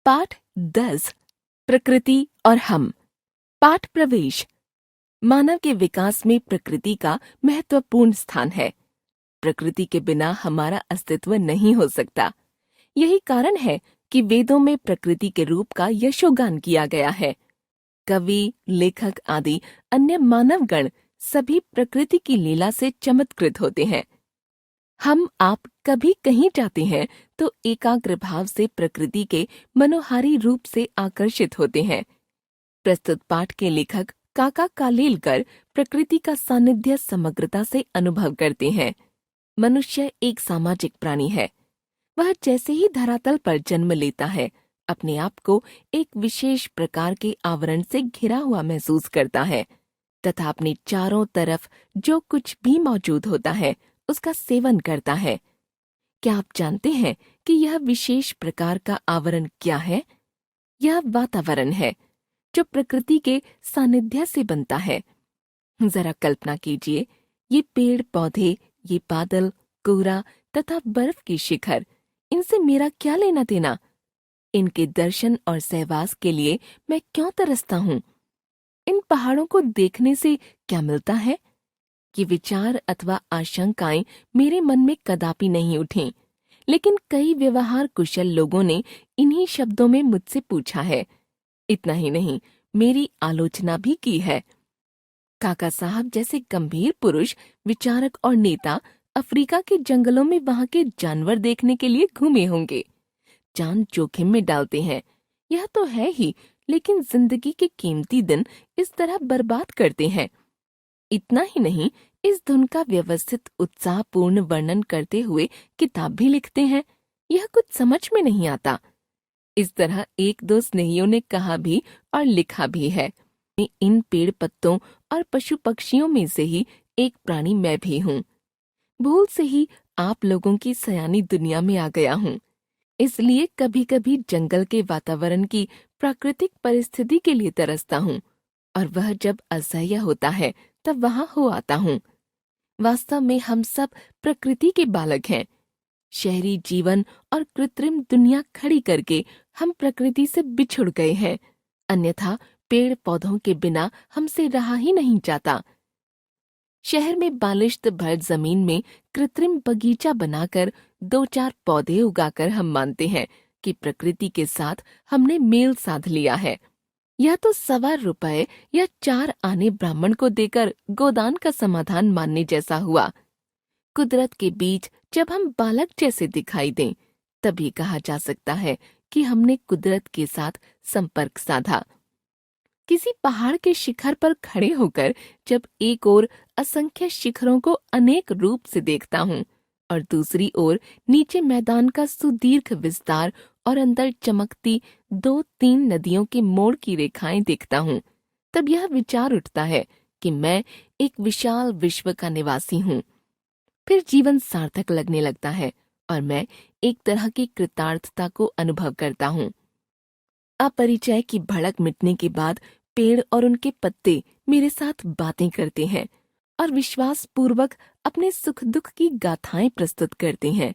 पाठ 10 प्रकृति और हम। पाठ प्रवेश। मानव के विकास में प्रकृति का महत्वपूर्ण स्थान है। प्रकृति के बिना हमारा अस्तित्व नहीं हो सकता। यही कारण है कि वेदों में प्रकृति के रूप का यशोगान किया गया है। कवि, लेखक आदि अन्य मानवगण सभी प्रकृति की लीला से चमत्कृत होते हैं। हम आप कभी कहीं जाते हैं तो एकाग्र भाव से प्रकृति के मनोहारी रूप से आकर्षित होते हैं। प्रस्तुत पाठ के लेखक काका कालेलकर प्रकृति का सानिध्य समग्रता से अनुभव करते हैं। मनुष्य एक सामाजिक प्राणी है। वह जैसे ही धरातल पर जन्म लेता है, अपने आप को एक विशेष प्रकार के आवरण से घिरा हुआ महसूस करता है तथा अपने चारों तरफ जो कुछ भी मौजूद होता है उसका सेवन करता है। क्या आप जानते हैं कि यह विशेष प्रकार का आवरण क्या है? यह वातावरण है जो प्रकृति के सानिध्य से बनता है। जरा कल्पना कीजिए, ये पेड़ पौधे, ये बादल, कोहरा तथा बर्फ की शिखर, इनसे मेरा क्या लेना देना? इनके दर्शन और सहवास के लिए मैं क्यों तरसता हूँ? इन पहाड़ों को देखने से क्या मिलता है? ये विचार अथवा आशंकाएं मेरे मन में कदापि नहीं उठीं, लेकिन कई व्यवहार कुशल लोगों ने इन्हीं शब्दों में मुझसे पूछा है। इतना ही नहीं, मेरी आलोचना भी की है। काका साहब जैसे गंभीर पुरुष, विचारक और नेता अफ्रीका के जंगलों में वहां के जानवर देखने के लिए घूमे होंगे। जान जोखिम में डालते हैं, यह तो है ही, लेकिन जिंदगी के कीमती दिन इस तरह बर्बाद करते हैं। इतना ही नहीं, इस धुन का व्यवस्थित उत्साहपूर्ण वर्णन करते हुए किताब भी लिखते हैं। यह कुछ समझ में नहीं आता। इस तरह एक दो स्नेहियों ने कहा भी और लिखा भी है। इन पेड़ पत्तों और पशु पक्षियों में से ही एक प्राणी मैं भी हूँ। भूल से ही आप लोगों की सयानी दुनिया में आ गया हूँ। इसलिए कभी कभी जंगल के वातावरण की प्राकृतिक परिस्थिति के लिए तरसता हूँ, और वह जब असह्य होता है तब वहां हो आता हूँ। वास्तव में हम सब प्रकृति के बालक हैं। शहरी जीवन और कृत्रिम दुनिया खड़ी करके हम प्रकृति से बिछुड़ गए हैं, अन्यथा पेड़ पौधों के बिना हमसे रहा ही नहीं जाता। शहर में बालिश्त भर जमीन में कृत्रिम बगीचा बनाकर 2-4 पौधे उगाकर हम मानते हैं कि प्रकृति के साथ हमने मेल साध लिया है। यह तो ₹1.25 या 4 आने ब्राह्मण को देकर गोदान का समाधान मानने जैसा हुआ। कुदरत के बीच जब हम बालक जैसे दिखाई दें, तभी कहा जा सकता है कि हमने कुदरत के साथ संपर्क साधा। किसी पहाड़ के शिखर पर खड़े होकर जब एक ओर असंख्य शिखरों को अनेक रूप से देखता हूँ और दूसरी ओर नीचे मैदान का सुदीर्घ विस्तार और अंदर चमकती 2-3 नदियों के मोड़ की रेखाएं देखता हूँ, तब यह विचार उठता है कि मैं एक विशाल विश्व का निवासी हूँ। फिर जीवन सार्थक लगने लगता है और मैं एक तरह की कृतार्थता को अनुभव करता हूँ। अपरिचय की भड़क मिटने के बाद पेड़ और उनके पत्ते मेरे साथ बातें करते हैं और विश्वास पूर्वक अपने सुख दुख की गाथाएं प्रस्तुत करते हैं।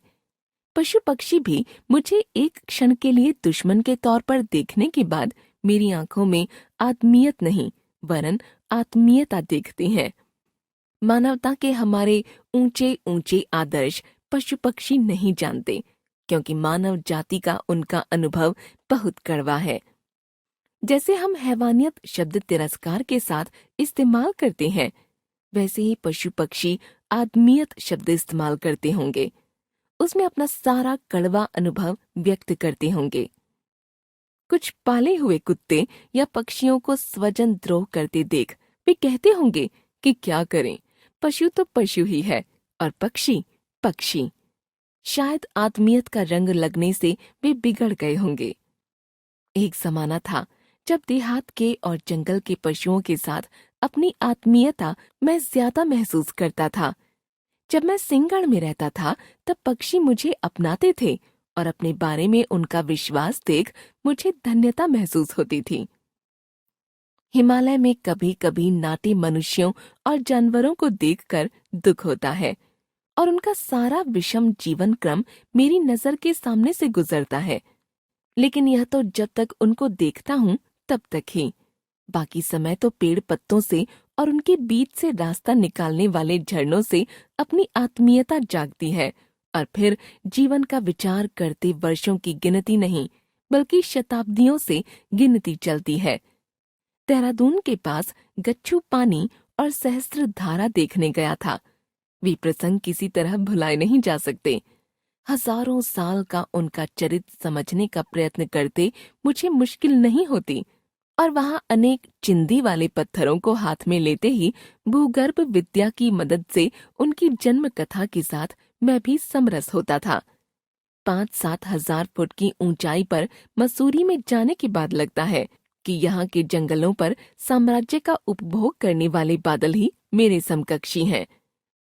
पशु पक्षी भी मुझे एक क्षण के लिए दुश्मन के तौर पर देखने के बाद मेरी आंखों में आत्मीयत नहीं वरन आत्मीयता देखते हैं। मानवता के हमारे ऊंचे ऊंचे आदर्श पशु पक्षी नहीं जानते, क्योंकि मानव जाति का उनका अनुभव बहुत कड़वा है। जैसे हम हैवानियत शब्द तिरस्कार के साथ इस्तेमाल करते हैं, वैसे ही पशु पक्षी आदमियत शब्द इस्तेमाल करते होंगे। उसमें अपना सारा कड़वा अनुभव व्यक्त करते होंगे। कुछ पाले हुए कुत्ते या पक्षियों को स्वजन द्रोह करते देख वे कहते होंगे कि क्या करें, पशु तो पशु ही है और पक्षी पक्षी। शायद आत्मीयत का रंग लगने से वे बिगड़ गए होंगे। एक जमाना था जब देहात के और जंगल के पशुओं के साथ अपनी आत्मीयता मैं ज्यादा महसूस करता था। जब मैं सिंहगढ़ में रहता था तब पक्षी मुझे अपनाते थे और अपने बारे में उनका विश्वास देख मुझे धन्यता महसूस होती थी। हिमालय में कभी कभी नाटी मनुष्यों और जानवरों को देखकर दुख होता है और उनका सारा विषम जीवन क्रम मेरी नजर के सामने से गुजरता है। लेकिन यह तो जब तक उनको देखता हूँ तब तक ही। बाकी समय तो पेड़ पत्तों से और उनके बीच से रास्ता निकालने वाले झरनों से अपनी आत्मीयता जागती है, और फिर जीवन का विचार करते वर्षों की गिनती नहीं बल्कि शताब्दियों से गिनती चलती है। देहरादून के पास गच्छू पानी और सहस्त्र धारा देखने गया था। वे प्रसंग किसी तरह भुलाए नहीं जा सकते। हजारों साल का उनका चरित्र समझने का प्रयत्न करते मुझे मुश्किल नहीं होती, और वहां अनेक चिंदी वाले पत्थरों को हाथ में लेते ही भूगर्भ विद्या की मदद से उनकी जन्म कथा के साथ मैं भी समरस होता था। 5-7 हजार फुट की ऊंचाई पर मसूरी में जाने के बाद लगता है कि यहाँ के जंगलों पर साम्राज्य का उपभोग करने वाले बादल ही मेरे समकक्षी हैं।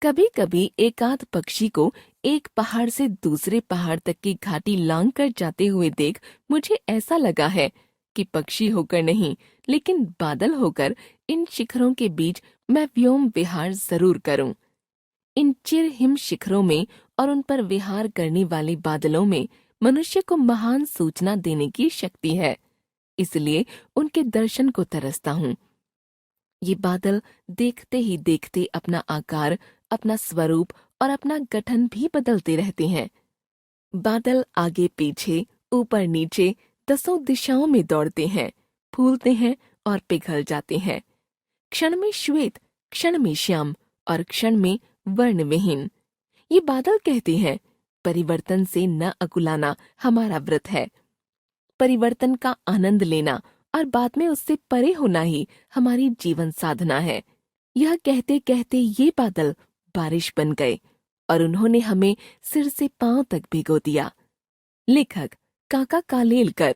कभी कभी एकाध पक्षी को एक पहाड़ से दूसरे पहाड़ तक की घाटी लांग कर जाते हुए देख मुझे ऐसा लगा है कि पक्षी होकर नहीं लेकिन बादल होकर इन शिखरों के बीच मैं व्योम विहार जरूर करूं। इन चिर हिम शिखरों में और उन पर विहार करने वाले बादलों में मनुष्य को महान सूचना देने की शक्ति है, इसलिए उनके दर्शन को तरसता हूँ। ये बादल देखते ही देखते अपना आकार, अपना स्वरूप और अपना गठन भी बदलते रहते हैं। बादल आगे पीछे, ऊपर नीचे, 10 दिशाओं में दौड़ते हैं, फूलते हैं और पिघल जाते हैं। क्षण में श्वेत, क्षण में श्याम और क्षण में वर्ण विहीन। ये बादल कहते हैं, परिवर्तन से न अकुलाना हमारा व्रत है। परिवर्तन का आनंद लेना और बाद में उससे परे होना ही हमारी जीवन साधना है। यह कहते कहते ये बादल बारिश बन गए और उन्होंने हमें सिर से पांव तक भिगो दिया। लेखक काका कालेलकर।